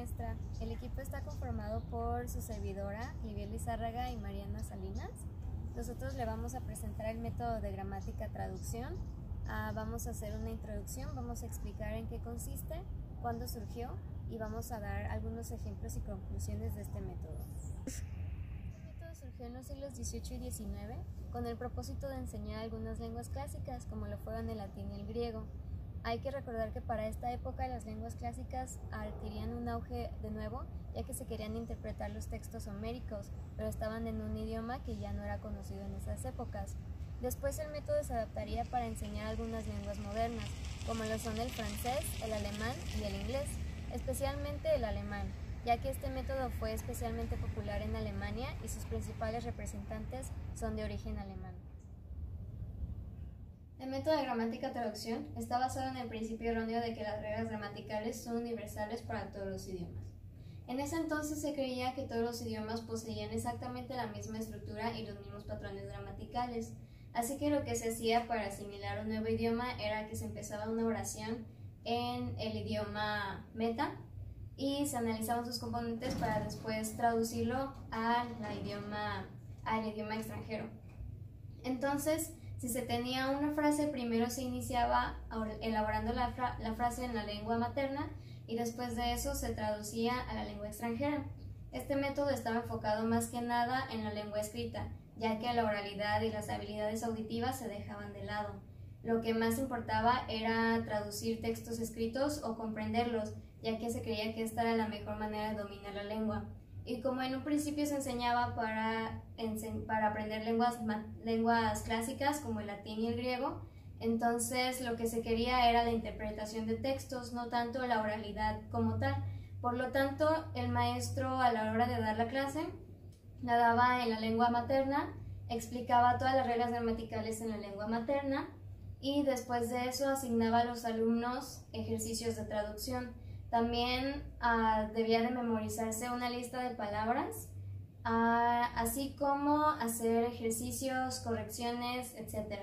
maestra. El equipo está conformado por su servidora, Liviel Lizárraga y Mariana Salinas. Nosotros le vamos a presentar el método de gramática traducción. Vamos a hacer una introducción, vamos a explicar en qué consiste, cuándo surgió y vamos a dar algunos ejemplos y conclusiones de este método. Este método surgió en los siglos XVIII y XIX con el propósito de enseñar algunas lenguas clásicas, como lo fueron el latín y el griego. Hay que recordar que para esta época las lenguas clásicas adquirían un auge de nuevo, ya que se querían interpretar los textos homéricos, pero estaban en un idioma que ya no era conocido en esas épocas. Después el método se adaptaría para enseñar algunas lenguas modernas, como lo son el francés, el alemán y el inglés, especialmente el alemán, ya que este método fue especialmente popular en Alemania y sus principales representantes son de origen alemán. El método de gramática traducción está basado en el principio erróneo de que las reglas gramaticales son universales para todos los idiomas. En ese entonces se creía que todos los idiomas poseían exactamente la misma estructura y los mismos patrones gramaticales, así que lo que se hacía para asimilar un nuevo idioma era que se empezaba una oración en el idioma meta y se analizaban sus componentes para después traducirlo al idioma extranjero. Entonces, si se tenía una frase, primero se iniciaba elaborando la frase en la lengua materna y después de eso se traducía a la lengua extranjera. Este método estaba enfocado más que nada en la lengua escrita, ya que la oralidad y las habilidades auditivas se dejaban de lado. Lo que más importaba era traducir textos escritos o comprenderlos, ya que se creía que esta era la mejor manera de dominar la lengua. Y como en un principio se enseñaba para aprender lenguas clásicas como el latín y el griego, entonces lo que se quería era la interpretación de textos, no tanto la oralidad como tal. Por lo tanto, el maestro a la hora de dar la clase la daba en la lengua materna, explicaba todas las reglas gramaticales en la lengua materna y después de eso asignaba a los alumnos ejercicios de traducción. También debía de memorizarse una lista de palabras, así como hacer ejercicios, correcciones, etc.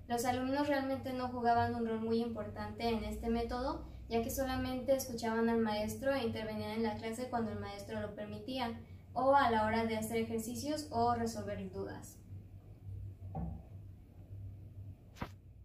Los alumnos realmente no jugaban un rol muy importante en este método, ya que solamente escuchaban al maestro e intervenían en la clase cuando el maestro lo permitía, o a la hora de hacer ejercicios o resolver dudas.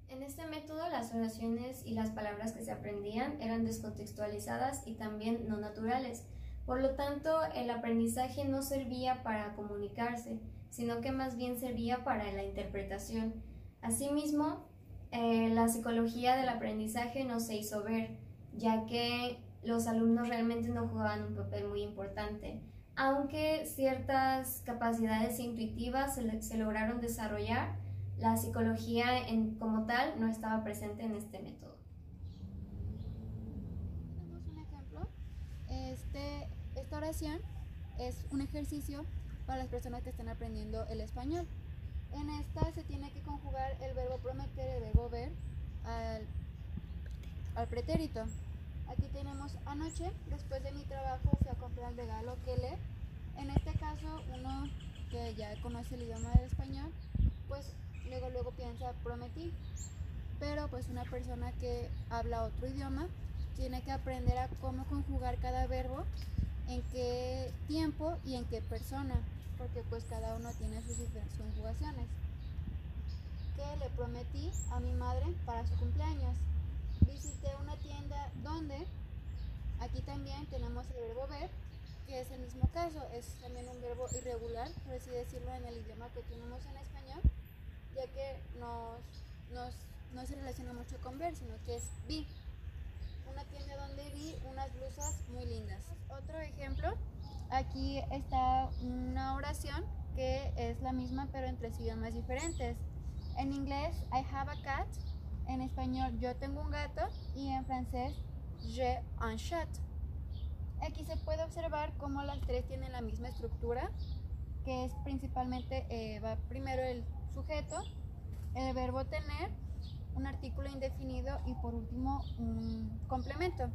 En este método, las oraciones y las palabras que se aprendían eran descontextualizadas y también no naturales. Por lo tanto, el aprendizaje no servía para comunicarse, sino que más bien servía para la interpretación. Asimismo, la psicología del aprendizaje no se hizo ver, ya que los alumnos realmente no jugaban un papel muy importante, aunque ciertas capacidades intuitivas se lograron desarrollar. La psicología como tal no estaba presente en este método. Tenemos un ejemplo. Esta oración es un ejercicio para las personas que están aprendiendo el español. En esta se tiene que conjugar el verbo prometer, el verbo ver, al pretérito. Aquí tenemos anoche, después de mi trabajo fui a comprar el regalo que leer. En este caso, uno que ya conoce el idioma del español, pues luego piensa prometí, pero pues una persona que habla otro idioma tiene que aprender a cómo conjugar cada verbo, en qué tiempo y en qué persona, porque pues cada uno tiene sus diferentes conjugaciones. Que le prometí a mi madre para su cumpleaños. Visité una tienda donde, aquí también tenemos el verbo ver, que es el mismo caso, es también un verbo irregular, por así decirlo, en el idioma que tenemos en español, ya que no se relaciona mucho con ver, sino que es vi. Una tienda donde vi unas blusas muy lindas. Otro ejemplo, aquí está una oración que es la misma pero en 3 idiomas diferentes. En inglés, I have a cat, en español, yo tengo un gato, y en francés, j'ai un chat. Aquí se puede observar cómo las tres tienen la misma estructura, que es principalmente, va primero el sujeto, el verbo tener, un artículo indefinido y por último un complemento.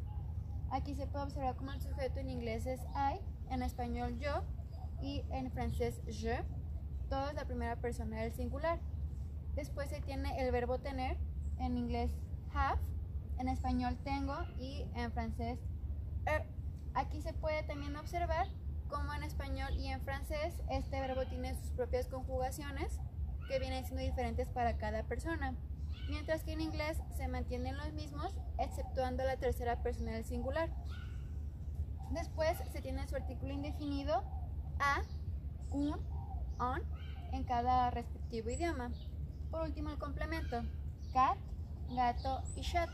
Aquí se puede observar cómo el sujeto en inglés es I, en español yo y en francés je, todo es la primera persona del singular. Después se tiene el verbo tener, en inglés have, en español tengo y en francés Aquí se puede también observar cómo en español y en francés este verbo tiene sus propias conjugaciones que vienen siendo diferentes para cada persona, mientras que en inglés se mantienen los mismos exceptuando la tercera persona del singular. Después se tiene su artículo indefinido a, un, on en cada respectivo idioma. Por último, el complemento cat, gato y chat.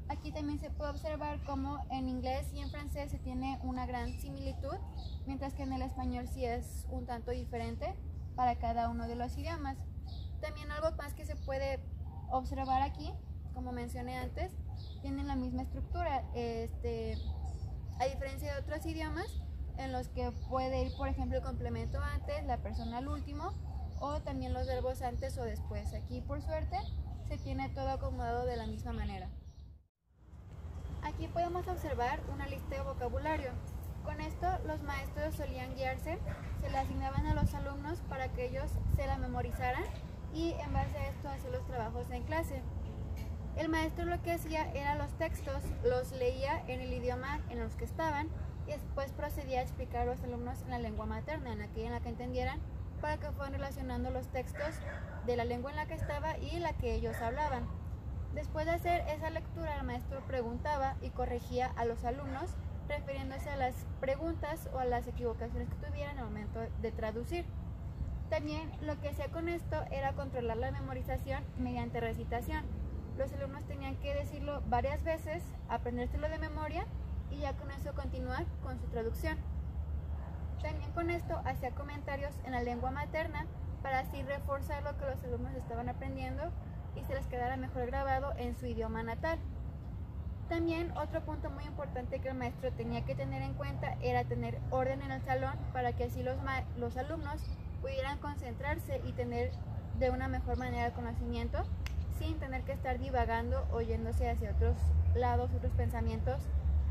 Aquí también se puede observar cómo en inglés y en francés se tiene una gran similitud, mientras que en el español sí es un tanto diferente para cada uno de los idiomas. También algo más que se puede observar aquí, como mencioné antes, tienen la misma estructura, a diferencia de otros idiomas en los que puede ir, por ejemplo, el complemento antes, la persona al último, o también los verbos antes o después. Aquí, por suerte, se tiene todo acomodado de la misma manera. Aquí podemos observar una lista de vocabulario. Con esto los maestros solían guiarse, se le asignaban a los alumnos para que ellos se la memorizaran y en base a esto hacer los trabajos en clase. El maestro lo que hacía era los textos, los leía en el idioma en los que estaban y después procedía a explicar a los alumnos en la lengua materna, en aquella en la que entendieran, para que fueran relacionando los textos de la lengua en la que estaba y la que ellos hablaban. Después de hacer esa lectura, el maestro preguntaba y corregía a los alumnos, refiriéndose a las preguntas o a las equivocaciones que tuvieran al momento de traducir. También lo que hacía con esto era controlar la memorización mediante recitación. Los alumnos tenían que decirlo varias veces, aprendérselo de memoria y ya con eso continuar con su traducción. También con esto hacía comentarios en la lengua materna para así reforzar lo que los alumnos estaban aprendiendo y se les quedara mejor grabado en su idioma natal. También otro punto muy importante que el maestro tenía que tener en cuenta era tener orden en el salón para que así los alumnos pudieran concentrarse y tener de una mejor manera el conocimiento sin tener que estar divagando o yéndose hacia otros lados, otros pensamientos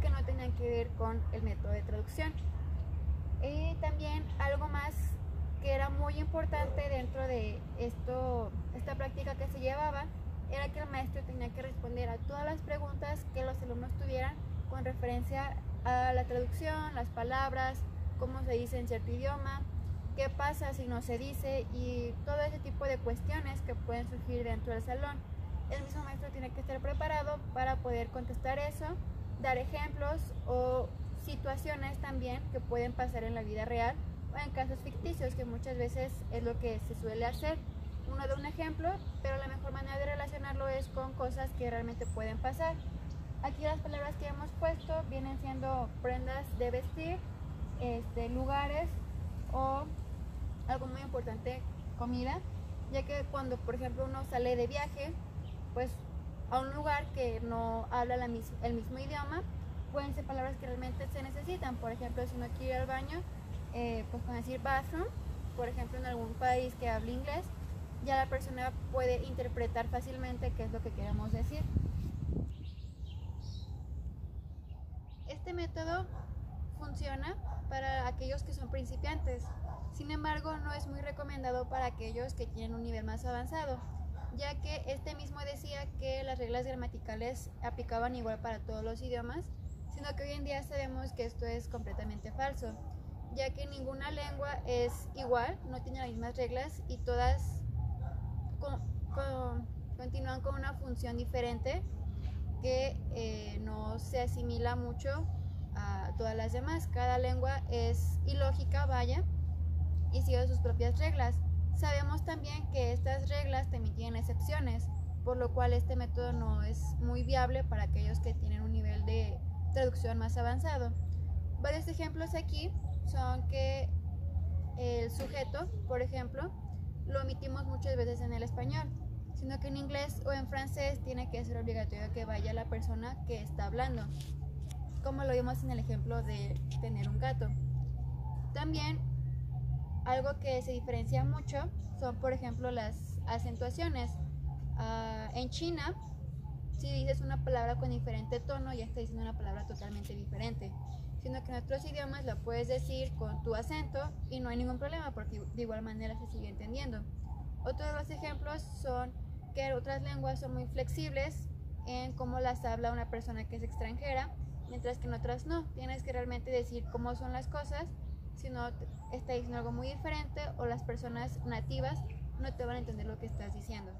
que no tenían que ver con el método de traducción. Y también algo más que era muy importante dentro de esta práctica que se llevaba era que el maestro tenía que responder a todas las preguntas que los alumnos tuvieran con referencia a la traducción, las palabras, cómo se dice en cierto idioma, qué pasa si no se dice y todo ese tipo de cuestiones que pueden surgir dentro del salón. El mismo maestro tiene que estar preparado para poder contestar eso, dar ejemplos o situaciones también que pueden pasar en la vida real o en casos ficticios, que muchas veces es lo que se suele hacer. Uno da un ejemplo, pero la mejor manera de relacionarlo es con cosas que realmente pueden pasar. Aquí las palabras que hemos puesto vienen siendo prendas de vestir, lugares o algo muy importante, comida, ya que cuando por ejemplo uno sale de viaje pues a un lugar que no habla el mismo idioma, pueden ser palabras que realmente se necesitan. Por ejemplo, si uno quiere ir al baño, pues con decir bathroom, por ejemplo en algún país que hable inglés, ya la persona puede interpretar fácilmente qué es lo que queremos decir. Este método funciona para aquellos que son principiantes, sin embargo no es muy recomendado para aquellos que tienen un nivel más avanzado, ya que este mismo decía que las reglas gramaticales aplicaban igual para todos los idiomas, sino que hoy en día sabemos que esto es completamente falso, ya que ninguna lengua es igual, no tiene las mismas reglas y todas continúan con una función diferente que no se asimila mucho a todas las demás. Cada lengua es ilógica, vaya, y sigue sus propias reglas. Sabemos también que estas reglas también tienen excepciones, por lo cual este método no es muy viable para aquellos que tienen un nivel de traducción más avanzado. Varios ejemplos aquí son que el sujeto, por ejemplo, lo omitimos muchas veces en el español, sino que en inglés o en francés tiene que ser obligatorio que vaya la persona que está hablando, como lo vimos en el ejemplo de tener un gato. También algo que se diferencia mucho son, por ejemplo, las acentuaciones. En China, si dices una palabra con diferente tono, ya está diciendo una palabra totalmente diferente, sino que en otros idiomas la puedes decir con tu acento y no hay ningún problema porque de igual manera se sigue entendiendo. Otros de los ejemplos son que otras lenguas son muy flexibles en cómo las habla una persona que es extranjera mientras que en otras no, tienes que realmente decir cómo son las cosas, si no está diciendo algo muy diferente o las personas nativas no te van a entender lo que estás diciendo.